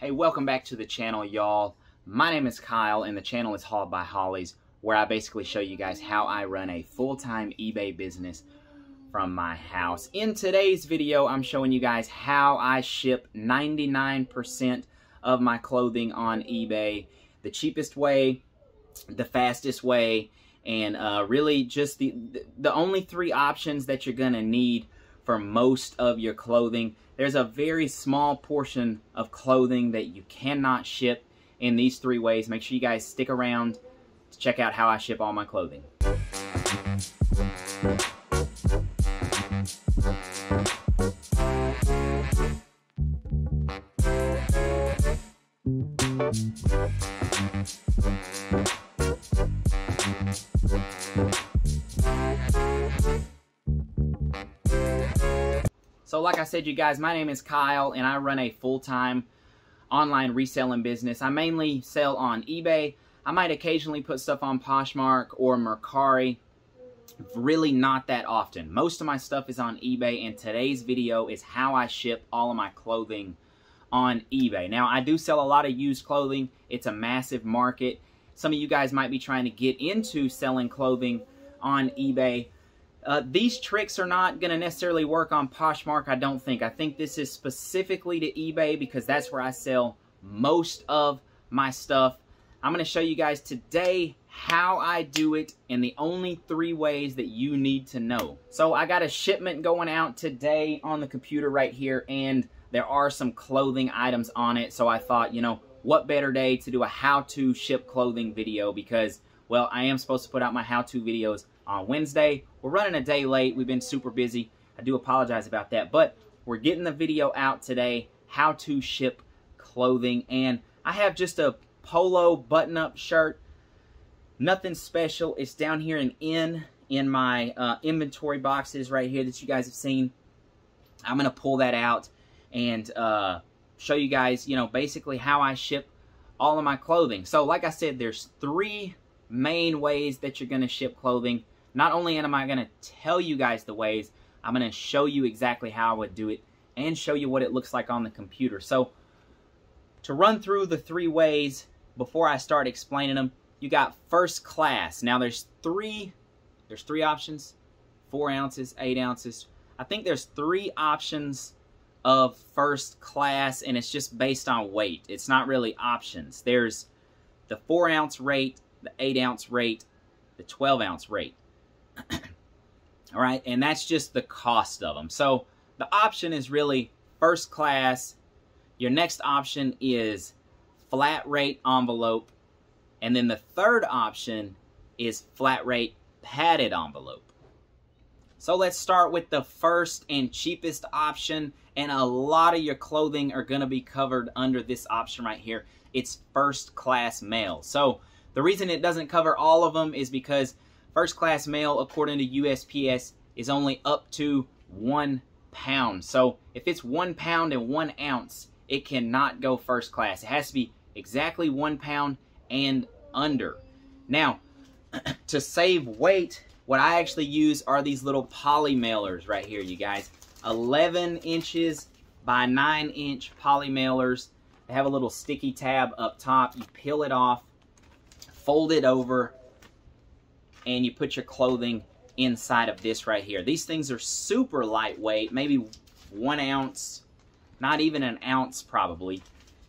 Hey, welcome back to the channel, y'all. My name is Kyle, and the channel is Hauled by Hollies, where I basically show you guys how I run a full-time eBay business from my house. In today's video, I'm showing you guys how I ship 99% of my clothing on eBay. The cheapest way, the fastest way, and really just the only three options that you're gonna need for most of your clothing. There's a very small portion of clothing that you cannot ship in these three ways. Make sure you guys stick around to check out how I ship all my clothing. So like I said, you guys, my name is Kyle, and I run a full-time online reselling business. I mainly sell on eBay. I might occasionally put stuff on Poshmark or Mercari. Really not that often. Most of my stuff is on eBay, and today's video is how I ship all of my clothing on eBay. Now, I do sell a lot of used clothing. It's a massive market. Some of you guys might be trying to get into selling clothing on eBay. These tricks are not going to necessarily work on Poshmark, I don't think. I think this is specifically to eBay because that's where I sell most of my stuff. I'm going to show you guys today how I do it in the only three ways that you need to know. So I got a shipment going out today on the computer right here, and there are some clothing items on it. So I thought, you know, what better day to do a how-to ship clothing video because, well, I am supposed to put out my how-to videos on Wednesday. We're running a day late. We've been super busy. I do apologize about that, but we're getting the video out today, how to ship clothing. And I have just a polo button-up shirt, nothing special. It's down here in my inventory boxes right here that you guys have seen. I'm gonna pull that out and show you guys, you know, basically how I ship all of my clothing. So like I said, there's three main ways that you're gonna ship clothing. Not only am I going to tell you guys the ways, I'm going to show you exactly how I would do it and show you what it looks like on the computer. So to run through the three ways before I start explaining them, you got first class. Now there's three options, 4 ounces, 8 ounces. I think there's 3 options of first class, and it's just based on weight. It's not really options. There's the 4 ounce rate, the 8 ounce rate, the 12 ounce rate. All right, and that's just the cost of them. So the option is really first class. Your next option is flat rate envelope. And then the third option is flat rate padded envelope. So let's start with the first and cheapest option. And a lot of your clothing are going to be covered under this option right here. It's first class mail. So the reason it doesn't cover all of them is because first class mail, according to USPS, is only up to 1 pound. So if it's 1 pound and 1 ounce, it cannot go first class. It has to be exactly 1 pound and under. Now, to save weight, what I actually use are these little poly mailers right here, you guys. 11 inches by 9 inch poly mailers. They have a little sticky tab up top. You peel it off, fold it over, and you put your clothing inside of this right here. These things are super lightweight, maybe 1 ounce, not even an ounce probably.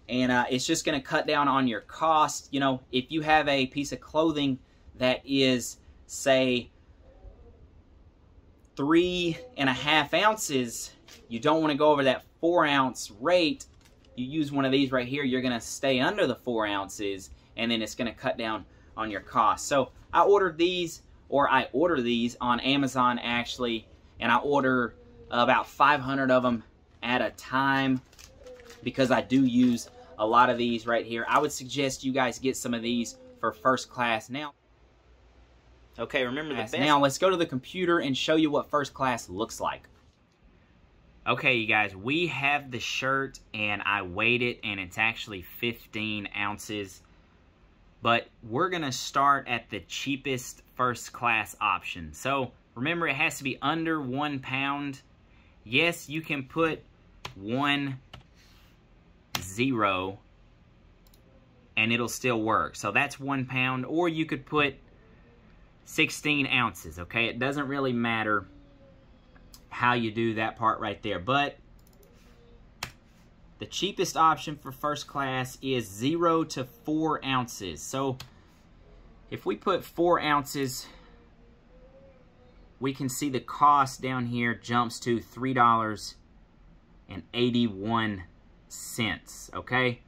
And it's just going to cut down on your cost. You know, if you have a piece of clothing that is, say, 3.5 ounces, you don't want to go over that 4 ounce rate. You use one of these right here, you're going to stay under the 4 ounces, and then it's going to cut down on your cost. So I ordered these, or I order these on Amazon actually, and I order about 500 of them at a time because I do use a lot of these right here. I would suggest you guys get some of these for first class. Now, okay, remember the best. Now let's go to the computer and show you what first class looks like. Okay, you guys, we have the shirt, and I weighed it, and it's actually 15 ounces. But we're going to start at the cheapest first class option. So remember, it has to be under 1 pound. Yes, you can put 1 0 and it'll still work. So that's 1 pound, or you could put 16 ounces, okay? It doesn't really matter how you do that part right there, but the cheapest option for first class is 0 to 4 ounces. So if we put 4 ounces, we can see the cost down here jumps to $3.81, okay?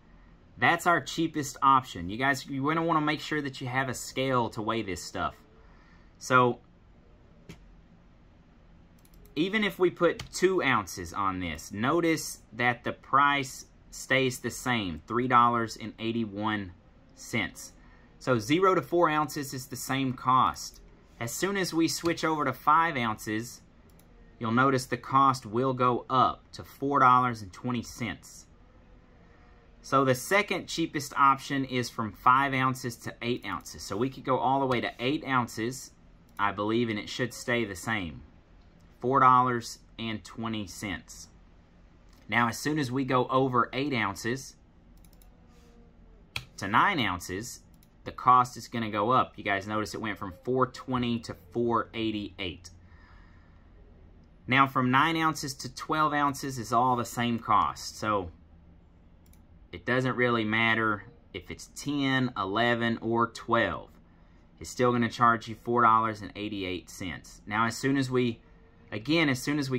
That's our cheapest option. You guys, you're going to want to make sure that you have a scale to weigh this stuff. So even if we put 2 ounces on this, notice that the price stays the same, $3.81. So 0 to 4 ounces is the same cost. As soon as we switch over to 5 ounces, you'll notice the cost will go up to $4.20. So the second cheapest option is from 5 ounces to 8 ounces. So we could go all the way to 8 ounces, I believe, and it should stay the same. $4.20. Now, as soon as we go over 8 ounces to 9 ounces, the cost is going to go up. You guys notice it went from $4.20 to $4.88. Now, from 9 ounces to 12 ounces is all the same cost. So it doesn't really matter if it's 10, 11, or 12. It's still going to charge you $4.88. Now, as soon as we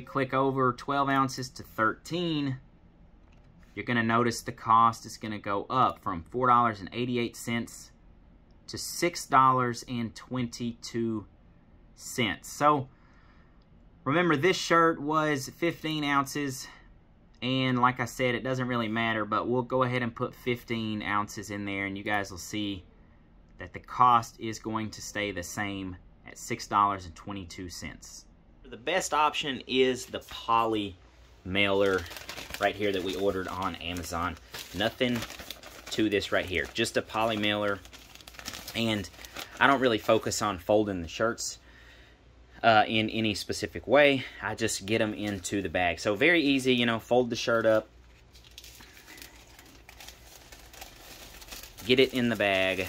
click over 12 ounces to 13, you're going to notice the cost is going to go up from $4.88 to $6.22. So remember, this shirt was 15 ounces. And like I said, it doesn't really matter, but we'll go ahead and put 15 ounces in there, and you guys will see that the cost is going to stay the same at $6.22. The best option is the poly mailer right here that we ordered on Amazon. Nothing to this right here, just a poly mailer. And I don't really focus on folding the shirts in any specific way. I just get them into the bag. So very easy, you know, fold the shirt up, get it in the bag.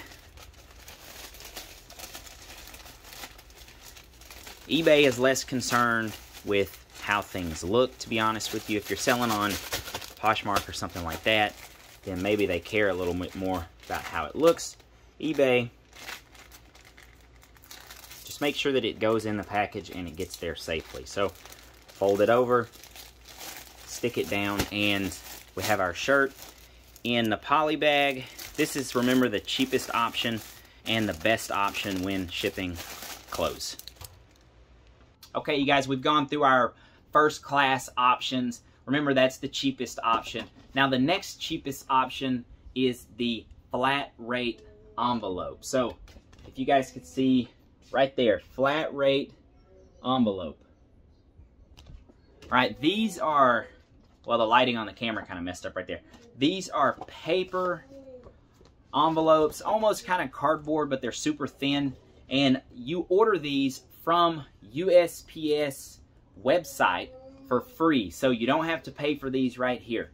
eBay is less concerned with how things look, to be honest with you. If you're selling on Poshmark or something like that, then maybe they care a little bit more about how it looks. eBay, just make sure that it goes in the package and it gets there safely. So fold it over, stick it down, and we have our shirt in the poly bag. This is, remember, the cheapest option and the best option when shipping clothes. Okay, you guys, we've gone through our first class options. Remember, that's the cheapest option. Now, the next cheapest option is the flat rate envelope. So, if you guys could see right there, flat rate envelope. All right, these are, well, the lighting on the camera kind of messed up right there. These are paper envelopes, almost kind of cardboard, but they're super thin. And you order these from USPS website for free, so you don't have to pay for these right here.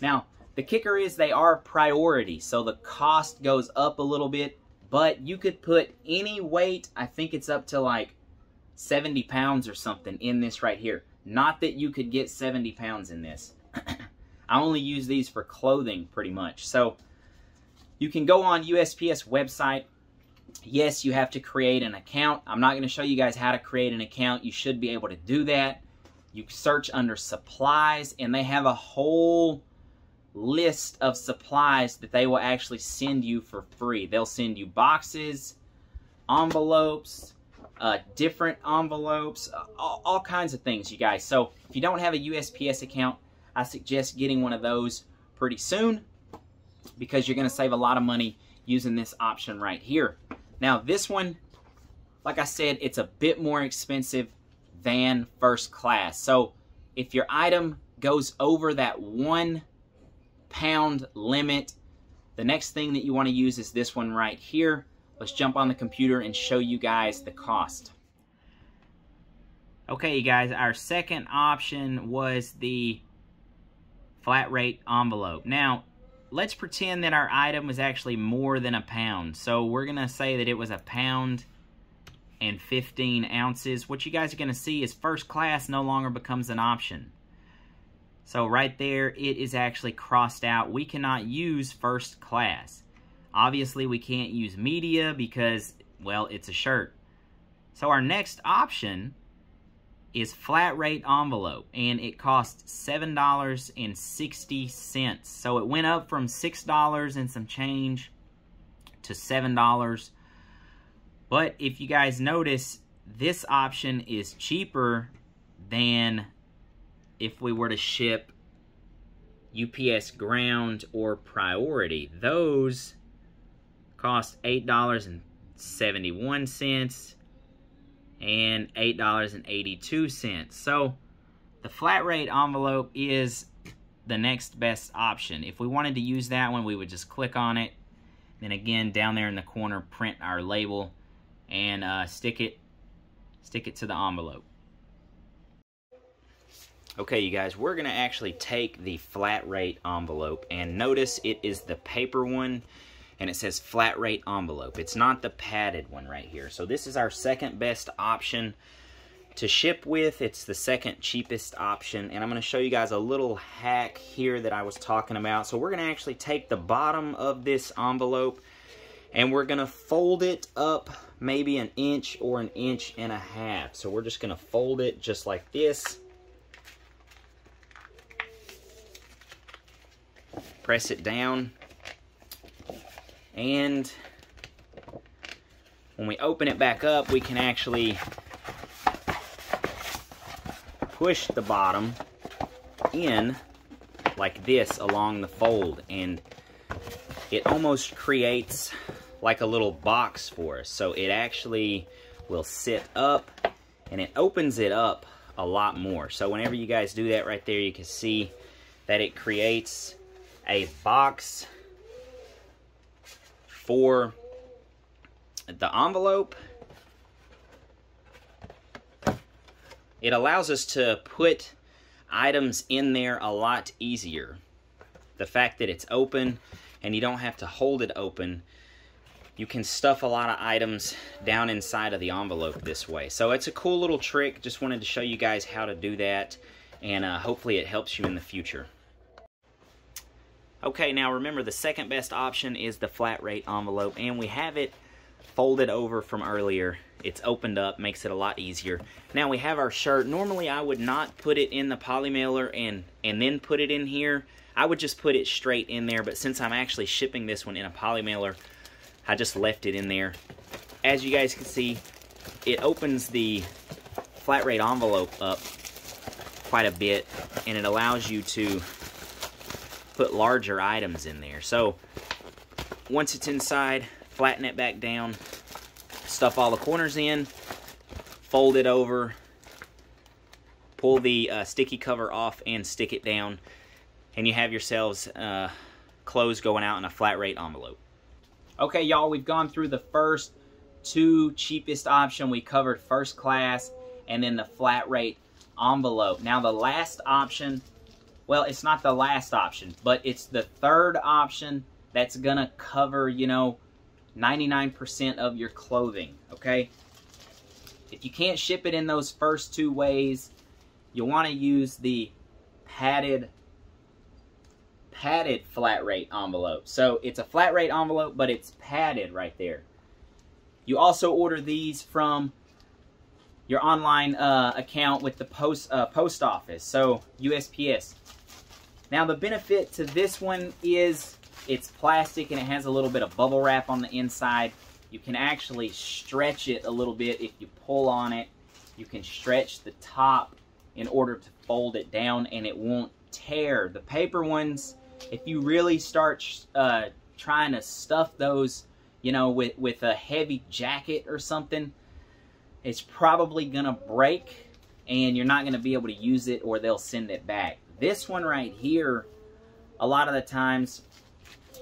Now, the kicker is they are priority, so the cost goes up a little bit, but you could put any weight, I think it's up to like 70 pounds or something in this right here. Not that you could get 70 pounds in this. I only use these for clothing pretty much. So you can go on USPS website. Yes, you have to create an account. I'm not going to show you guys how to create an account. You should be able to do that. You search under supplies, and they have a whole list of supplies that they will actually send you for free. They'll send you boxes, envelopes, different envelopes, all kinds of things, you guys. So if you don't have a USPS account, I suggest getting one of those pretty soon, because you're going to save a lot of money using this option right here. Now, this one, like I said, it's a bit more expensive than first class. So if your item goes over that 1 pound limit, the next thing that you want to use is this one right here. Let's jump on the computer and show you guys the cost. Okay, you guys, our second option was the flat rate envelope. Now, let's pretend that our item was actually more than a pound. So we're gonna say that it was 1 pound and 15 ounces. What you guys are gonna see is first class no longer becomes an option. So right there, it is actually crossed out. We cannot use first class. Obviously, we can't use media because, well, it's a shirt. So our next option is flat rate envelope, and it costs $7.60. So it went up from $6 and some change to $7. But if you guys notice, this option is cheaper than if we were to ship UPS Ground or Priority. Those cost $8.71 and $8.82. So the flat rate envelope is the next best option. If we wanted to use that one, we would just click on it. Then again, down there in the corner, print our label and stick it to the envelope. Okay, you guys, we're gonna actually take the flat rate envelope, and notice it is the paper one, and it says flat rate envelope. It's not the padded one right here. So this is our second best option to ship with. It's the second cheapest option, and I'm gonna show you guys a little hack here that I was talking about. So we're gonna actually take the bottom of this envelope and we're gonna fold it up maybe 1 inch or 1.5 inches. So we're just gonna fold it just like this. Press it down, and when we open it back up, we can actually push the bottom in like this along the fold, and it almost creates like a little box for us. So it actually will sit up, and it opens it up a lot more. So whenever you guys do that right there, you can see that it creates a box for the envelope. It allows us to put items in there a lot easier. The fact that it's open and you don't have to hold it open, you can stuff a lot of items down inside of the envelope this way. So it's a cool little trick. Just wanted to show you guys how to do that, and hopefully it helps you in the future. Okay, now remember, the second best option is the flat rate envelope, and we have it folded over from earlier. It's opened up, makes it a lot easier. Now we have our shirt. Normally I would not put it in the poly mailer and then put it in here. I would just put it straight in there, but since I'm actually shipping this one in a poly mailer, I just left it in there. As you guys can see, it opens the flat rate envelope up quite a bit, and it allows you to put larger items in there. So once it's inside, flatten it back down, stuff all the corners in, fold it over, pull the sticky cover off and stick it down, and you have yourselves clothes going out in a flat rate envelope. Okay, y'all, we've gone through the first two cheapest option. We covered first class and then the flat rate envelope. Now the last option, well, it's not the last option, but it's the third option that's gonna cover, you know, 99% of your clothing, okay? If you can't ship it in those first two ways, you want to use the padded flat rate envelope. So it's a flat rate envelope, but it's padded right there. You also order these from your online account with the post office, so USPS. Now the benefit to this one is it's plastic and it has a little bit of bubble wrap on the inside. You can actually stretch it a little bit if you pull on it. You can stretch the top in order to fold it down and it won't tear. The paper ones, if you really start trying to stuff those, you know, with a heavy jacket or something, it's probably gonna break and you're not gonna be able to use it, or they'll send it back. This one right here, a lot of the times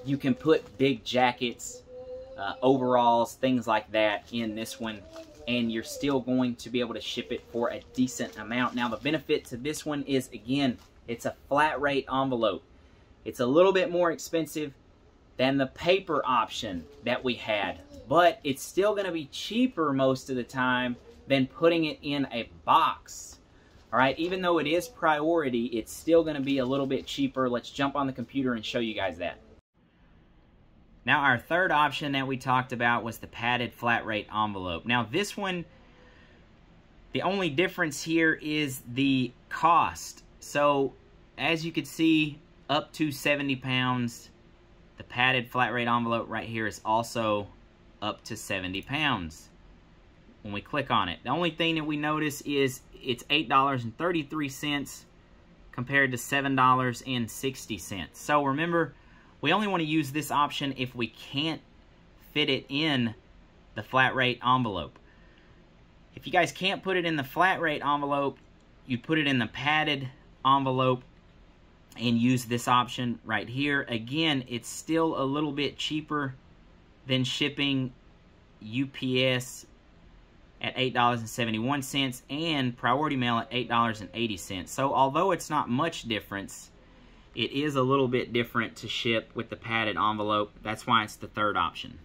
you can put big jackets, overalls, things like that in this one, and you're still going to be able to ship it for a decent amount. Now the benefit to this one is, again, it's a flat rate envelope. It's a little bit more expensive than the paper option that we had, but it's still going to be cheaper most of the time than putting it in a box. All right, even though it is priority, it's still going to be a little bit cheaper. Let's jump on the computer and show you guys that. Now, our third option that we talked about was the padded flat rate envelope. Now, this one, the only difference here is the cost. So, as you can see, up to 70 pounds, the padded flat rate envelope right here is also up to 70 pounds when we click on it. The only thing that we notice is it's $8.33 compared to $7.60. So remember, we only want to use this option if we can't fit it in the flat rate envelope. If you guys can't put it in the flat rate envelope, you put it in the padded envelope and use this option right here. Again, it's still a little bit cheaper than shipping UPS at $8.71 and priority mail at $8.80. So although it's not much difference, it is a little bit different to ship with the padded envelope. That's why it's the third option.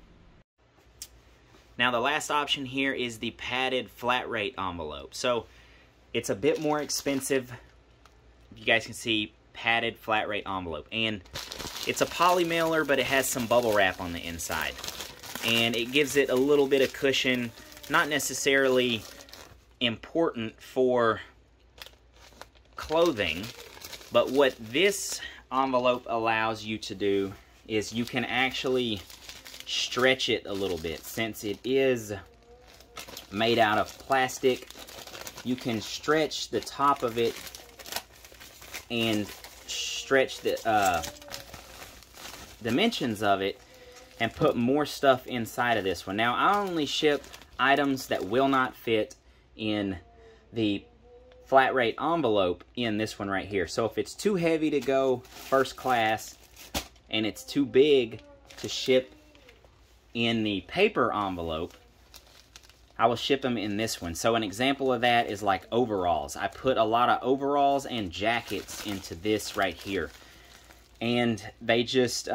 Now the last option here is the padded flat rate envelope. So it's a bit more expensive. You guys can see padded flat rate envelope, and it's a poly mailer, but it has some bubble wrap on the inside, and it gives it a little bit of cushion. Not necessarily important for clothing, but what this envelope allows you to do is you can actually stretch it a little bit. Since it is made out of plastic, you can stretch the top of it and stretch the dimensions of it and put more stuff inside of this one. Now, I only ship items that will not fit in the flat rate envelope in this one right here. So if it's too heavy to go first class and it's too big to ship in the paper envelope, I will ship them in this one. So an example of that is like overalls. I put a lot of overalls and jackets into this right here, and they just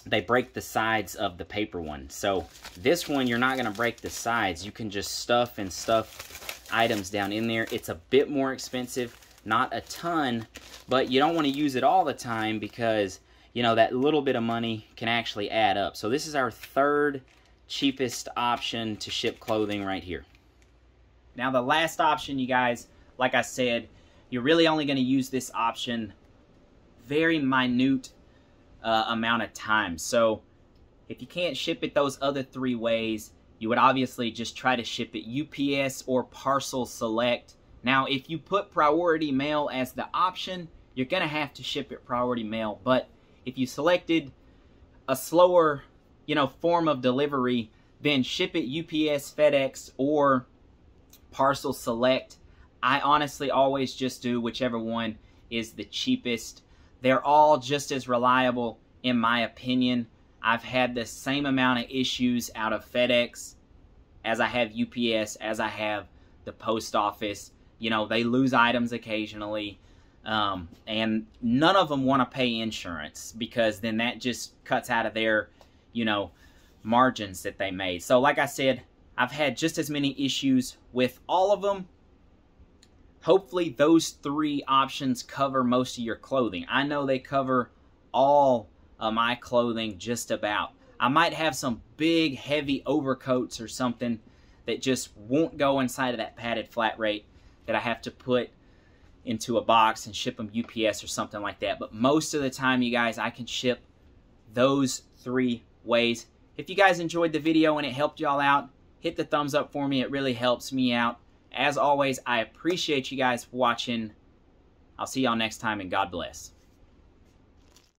they break the sides of the paper one. So this one, you're not going to break the sides. You can just stuff items down in there. It's a bit more expensive, not a ton, but you don't want to use it all the time because, you know, that little bit of money can actually add up. So this is our third cheapest option to ship clothing right here. Now the last option, you guys, like I said, you're really only going to use this option very minute amount of time. So if you can't ship it those other three ways, you would obviously just try to ship it UPS or Parcel Select. Now if you put priority mail as the option, you're going to have to ship it priority mail. But if you selected a slower, you know, form of delivery, then ship it UPS, FedEx, or Parcel Select. I honestly always just do whichever one is the cheapest. They're all just as reliable, in my opinion. I've had the same amount of issues out of FedEx as I have UPS, as I have the post office. You know, they lose items occasionally, and none of them want to pay insurance because then that just cuts out of their, you know, margins that they made. So like I said, I've had just as many issues with all of them. Hopefully those three options cover most of your clothing. I know they cover all of my clothing just about. I might have some big heavy overcoats or something that just won't go inside of that padded flat rate that I have to put into a box and ship them UPS or something like that. But most of the time, you guys, I can ship those three ways. If you guys enjoyed the video and it helped y'all out, hit the thumbs up for me. It really helps me out. As always, I appreciate you guys watching. I'll see y'all next time, and God bless.